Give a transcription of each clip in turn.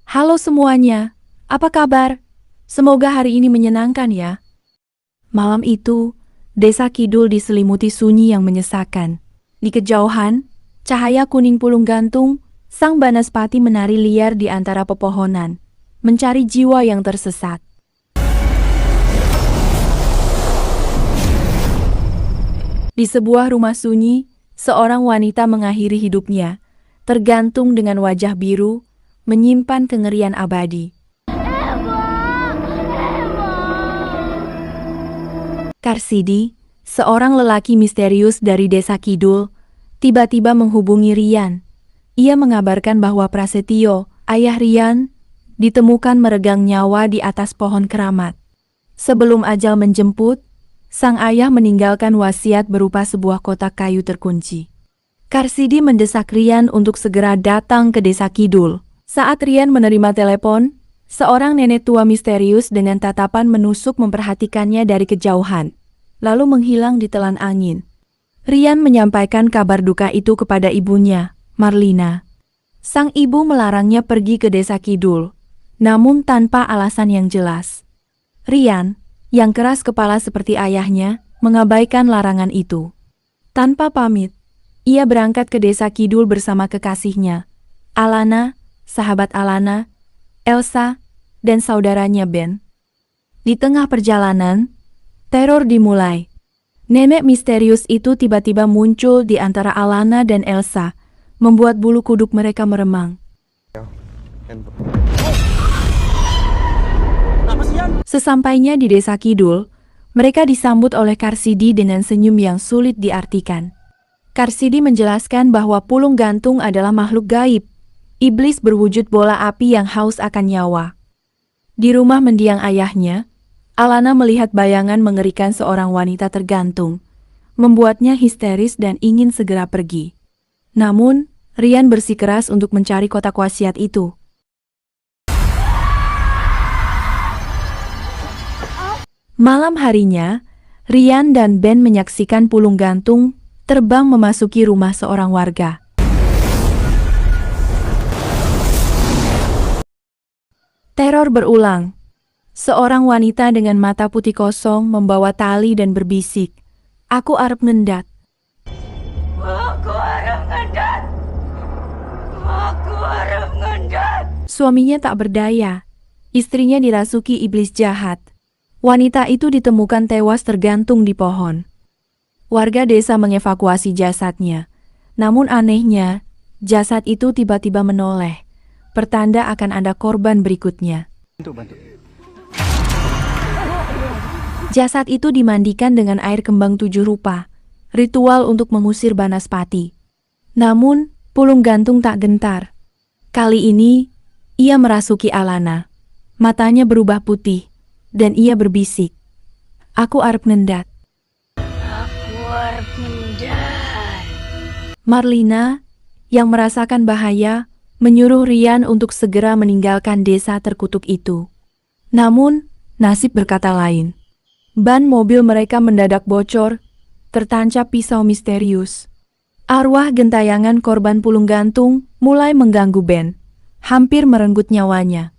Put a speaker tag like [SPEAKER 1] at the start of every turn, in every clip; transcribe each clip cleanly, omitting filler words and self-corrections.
[SPEAKER 1] Halo semuanya, apa kabar? Semoga hari ini menyenangkan ya. Malam itu, desa Kidul diselimuti sunyi yang menyesakan. Di kejauhan, cahaya kuning pulung gantung, sang Banaspati menari liar di antara pepohonan, mencari jiwa yang tersesat. Di sebuah rumah sunyi, seorang wanita mengakhiri hidupnya, tergantung dengan wajah biru, menyimpan kengerian abadi. Karsidi, seorang lelaki misterius dari desa Kidul, tiba-tiba menghubungi Rian. Ia mengabarkan bahwa Prasetyo, ayah Rian, ditemukan meregang nyawa di atas pohon keramat. Sebelum ajal menjemput, sang ayah meninggalkan wasiat berupa sebuah kotak kayu terkunci. Karsidi mendesak Rian untuk segera datang ke desa Kidul. Saat Rian menerima telepon, seorang nenek tua misterius dengan tatapan menusuk memperhatikannya dari kejauhan, lalu menghilang di telan angin. Rian menyampaikan kabar duka itu kepada ibunya, Marlina. Sang ibu melarangnya pergi ke desa Kidul, namun tanpa alasan yang jelas. Rian, yang keras kepala seperti ayahnya, mengabaikan larangan itu. Tanpa pamit, ia berangkat ke desa Kidul bersama kekasihnya, Alana, sahabat Alana, Elsa, dan saudaranya Ben. Di tengah perjalanan, teror dimulai. Nenek misterius itu tiba-tiba muncul di antara Alana dan Elsa, membuat bulu kuduk mereka meremang. Sesampainya di desa Kidul, mereka disambut oleh Karsidi dengan senyum yang sulit diartikan. Karsidi menjelaskan bahwa pulung gantung adalah makhluk gaib, iblis berwujud bola api yang haus akan nyawa. Di rumah mendiang ayahnya, Alana melihat bayangan mengerikan seorang wanita tergantung, membuatnya histeris dan ingin segera pergi. Namun, Rian bersikeras untuk mencari kotak wasiat itu. Malam harinya, Rian dan Ben menyaksikan pulung gantung terbang memasuki rumah seorang warga. Teror berulang. Seorang wanita dengan mata putih kosong membawa tali dan berbisik, "Aku arep ngendat." "Aku arep ngendat. Aku arep ngendat." Suaminya tak berdaya. Istrinya dirasuki iblis jahat. Wanita itu ditemukan tewas tergantung di pohon. Warga desa mengevakuasi jasadnya. Namun anehnya, jasad itu tiba-tiba menoleh. Pertanda akan ada korban berikutnya. Jasad itu dimandikan dengan air kembang 7 rupa, ritual untuk mengusir Banaspati. Namun, pulung gantung tak gentar. Kali ini, ia merasuki Alana. Matanya berubah putih, dan ia berbisik, "Aku arep ngendat." Aku arep ngendat. Marlina, yang merasakan bahaya, menyuruh Rian untuk segera meninggalkan desa terkutuk itu. Namun, nasib berkata lain. Ban mobil mereka mendadak bocor, tertancap pisau misterius. Arwah gentayangan korban pulung gantung mulai mengganggu Ben, hampir merenggut nyawanya.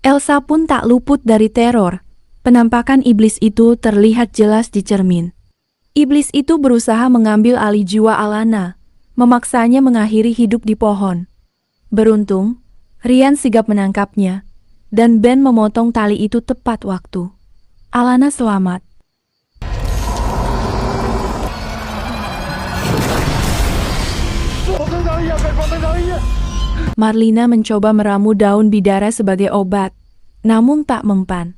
[SPEAKER 1] Elsa pun tak luput dari teror. Penampakan iblis itu terlihat jelas di cermin. Iblis itu berusaha mengambil alih jiwa Alana, memaksanya mengakhiri hidup di pohon. Beruntung, Rian sigap menangkapnya, dan Ben memotong tali itu tepat waktu. Alana selamat. Marlina mencoba meramu daun bidara sebagai obat, namun tak mempan.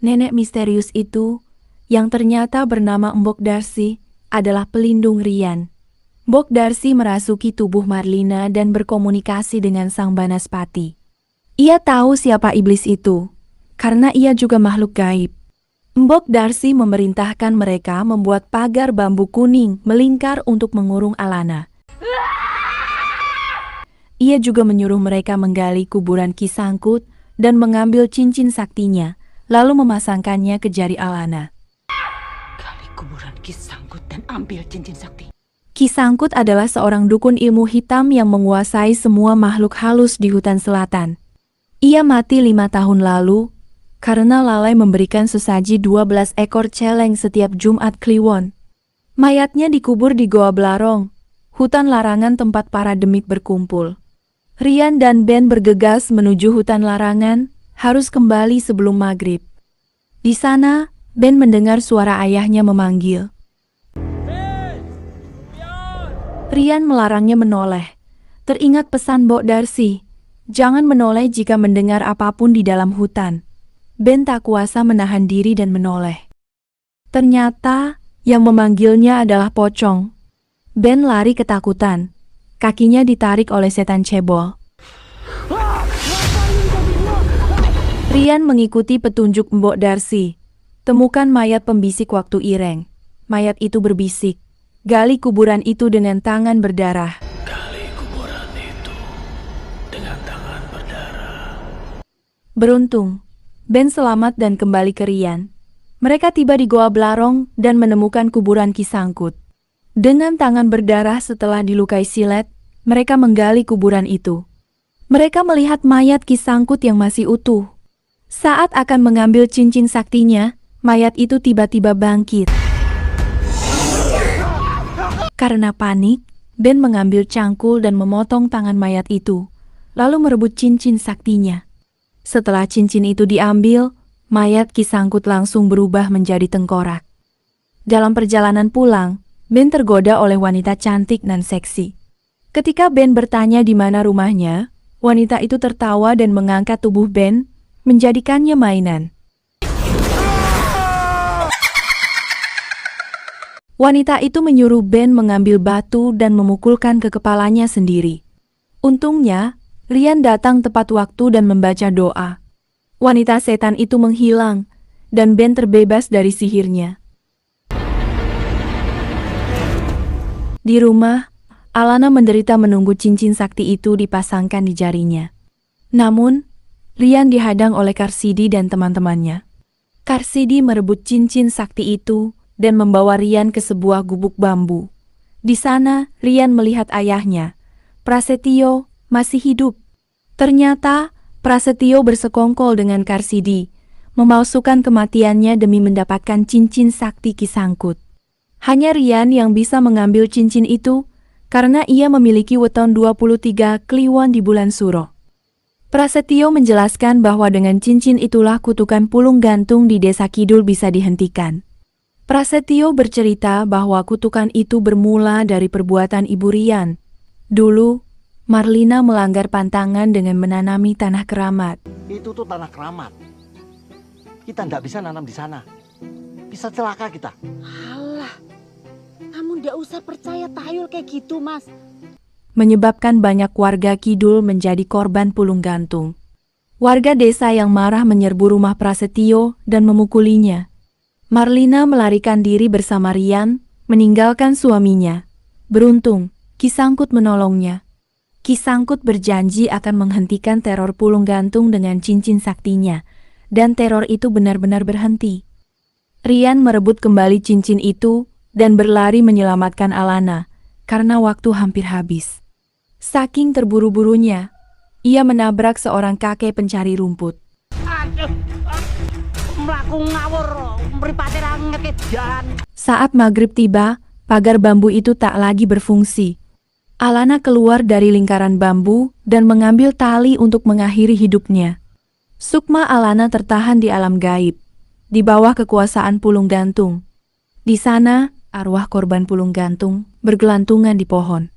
[SPEAKER 1] Nenek misterius itu, yang ternyata bernama Mbok Darsi, adalah pelindung Rian. Mbok Darsi merasuki tubuh Marlina dan berkomunikasi dengan sang Banaspati. Ia tahu siapa iblis itu, karena ia juga makhluk gaib. Mbok Darsi memerintahkan mereka membuat pagar bambu kuning melingkar untuk mengurung Alana. Ia juga menyuruh mereka menggali kuburan Kisangkut dan mengambil cincin saktinya, lalu memasangkannya ke jari Alana.
[SPEAKER 2] Gali kuburan Kisangkut dan ambil cincin sakti.
[SPEAKER 1] Kisangkut adalah seorang dukun ilmu hitam yang menguasai semua makhluk halus di hutan selatan. Ia mati 5 tahun lalu karena lalai memberikan sesaji 12 ekor celeng setiap Jumat Kliwon. Mayatnya dikubur di Goa Blarong, hutan larangan tempat para demit berkumpul. Rian dan Ben bergegas menuju hutan larangan, harus kembali sebelum maghrib. Di sana, Ben mendengar suara ayahnya memanggil. Rian melarangnya menoleh. Teringat pesan Mbok Darcy, jangan menoleh jika mendengar apapun di dalam hutan. Ben tak kuasa menahan diri dan menoleh. Ternyata, yang memanggilnya adalah pocong. Ben lari ketakutan. Kakinya ditarik oleh setan cebol. Rian mengikuti petunjuk Mbok Darcy. Temukan mayat pembisik waktu Ireng. Mayat itu berbisik. Gali kuburan itu dengan tangan berdarah.
[SPEAKER 2] Gali kuburan itu dengan tangan berdarah.
[SPEAKER 1] Beruntung, Ben selamat dan kembali ke Rian. Mereka tiba di Goa Blarong dan menemukan kuburan Kisangkut. Dengan tangan berdarah setelah dilukai silet, mereka menggali kuburan itu. Mereka melihat mayat Kisangkut yang masih utuh. Saat akan mengambil cincin saktinya, mayat itu tiba-tiba bangkit. Karena panik, Ben mengambil cangkul dan memotong tangan mayat itu, lalu merebut cincin saktinya. Setelah cincin itu diambil, mayat Kisangkut langsung berubah menjadi tengkorak. Dalam perjalanan pulang, Ben tergoda oleh wanita cantik dan seksi. Ketika Ben bertanya di mana rumahnya, wanita itu tertawa dan mengangkat tubuh Ben, menjadikannya mainan. Wanita itu menyuruh Ben mengambil batu dan memukulkan ke kepalanya sendiri. Untungnya, Rian datang tepat waktu dan membaca doa. Wanita setan itu menghilang, dan Ben terbebas dari sihirnya. Di rumah, Alana menderita menunggu cincin sakti itu dipasangkan di jarinya. Namun, Rian dihadang oleh Karsidi dan teman-temannya. Karsidi merebut cincin sakti itu dan membawa Rian ke sebuah gubuk bambu. Di sana, Rian melihat ayahnya, Prasetyo, masih hidup. Ternyata, Prasetyo bersekongkol dengan Karsidi, memalsukan kematiannya demi mendapatkan cincin sakti Kisangkut. Hanya Rian yang bisa mengambil cincin itu, karena ia memiliki weton 23 Kliwon di bulan Suro. Prasetyo menjelaskan bahwa dengan cincin itulah kutukan pulung gantung di Desa Kidul bisa dihentikan. Prasetyo bercerita bahwa kutukan itu bermula dari perbuatan Ibu Rian. Dulu, Marlina melanggar pantangan dengan menanami tanah keramat.
[SPEAKER 3] Itu tuh tanah keramat. Kita nggak bisa nanam di sana. Bisa celaka kita.
[SPEAKER 4] Alah, kamu nggak usah percaya tayul kayak gitu, Mas.
[SPEAKER 1] Menyebabkan banyak warga Kidul menjadi korban pulung gantung. Warga desa yang marah menyerbu rumah Prasetyo dan memukulinya. Marlina melarikan diri bersama Rian, meninggalkan suaminya. Beruntung, Kisangkut menolongnya. Kisangkut berjanji akan menghentikan teror pulung gantung dengan cincin saktinya, dan teror itu benar-benar berhenti. Rian merebut kembali cincin itu dan berlari menyelamatkan Alana, karena waktu hampir habis. Saking terburu-burunya, ia menabrak seorang kakek pencari rumput. Saat maghrib tiba, pagar bambu itu tak lagi berfungsi. Alana keluar dari lingkaran bambu dan mengambil tali untuk mengakhiri hidupnya. Sukma Alana tertahan di alam gaib, di bawah kekuasaan pulung gantung. Di sana, arwah korban pulung gantung bergelantungan di pohon.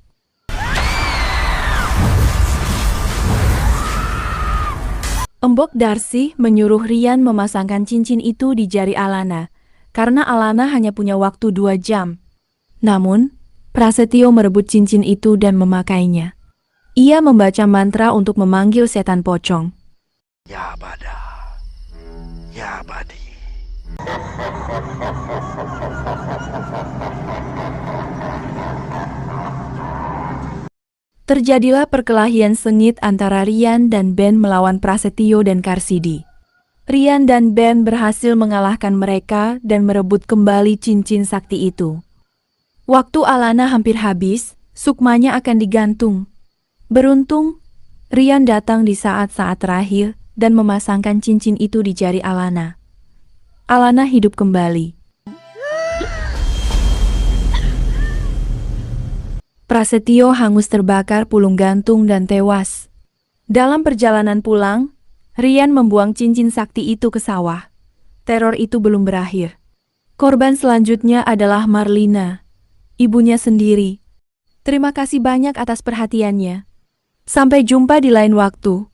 [SPEAKER 1] Mbok Darcy menyuruh Rian memasangkan cincin itu di jari Alana, karena Alana hanya punya waktu 2 jam. Namun, Prasetyo merebut cincin itu dan memakainya. Ia membaca mantra untuk memanggil setan pocong.
[SPEAKER 3] Ya Bada, ya Badi.
[SPEAKER 1] Terjadilah perkelahian sengit antara Rian dan Ben melawan Prasetyo dan Karsidi. Rian dan Ben berhasil mengalahkan mereka dan merebut kembali cincin sakti itu. Waktu Alana hampir habis, sukmanya akan digantung. Beruntung, Rian datang di saat-saat terakhir dan memasangkan cincin itu di jari Alana. Alana hidup kembali. Prasetyo hangus terbakar pulung gantung dan tewas. Dalam perjalanan pulang, Rian membuang cincin sakti itu ke sawah. Teror itu belum berakhir. Korban selanjutnya adalah Marlina, ibunya sendiri. Terima kasih banyak atas perhatiannya. Sampai jumpa di lain waktu.